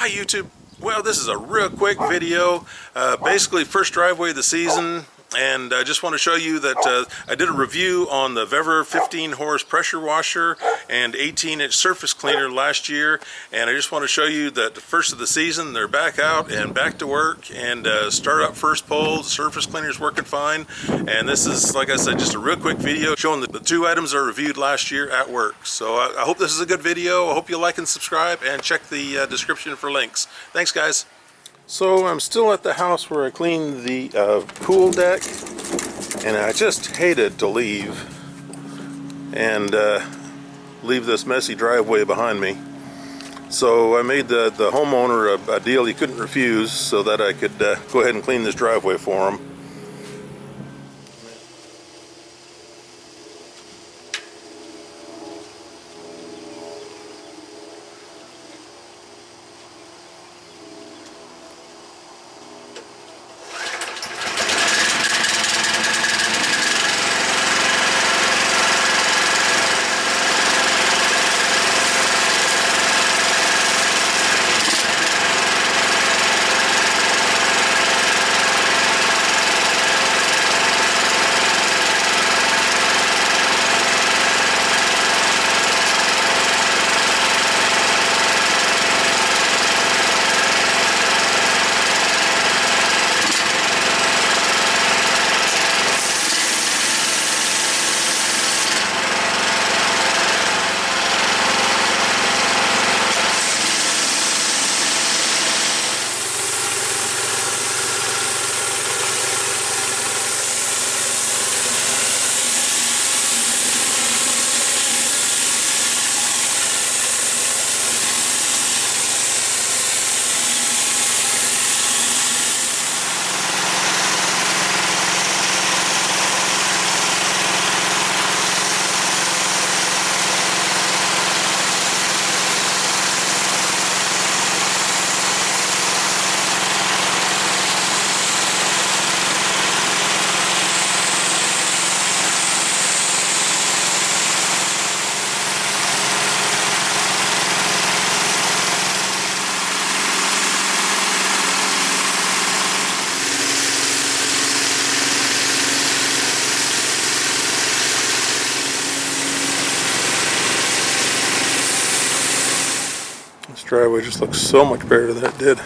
Hi YouTube. Well, this is a real quick video, basically first driveway of the season, and I just want to show you that I did a review on the Vevor 15 horse pressure washer and 18-inch surface cleaner last year, and I just want to show you that the first of the season they're back out and back to work and start up first pull. The surface cleaner is working fine, and this is, like I said, just a real quick video showing the two items I reviewed last year at work. So I hope this is a good video. I hope you like and subscribe and check the description for links. Thanks guys. So I'm still at the house where I cleaned the pool deck, and I just hated to leave and leave this messy driveway behind me. So I made the homeowner a deal he couldn't refuse so that I could go ahead and clean this driveway for him. This driveway just looks so much better than it did.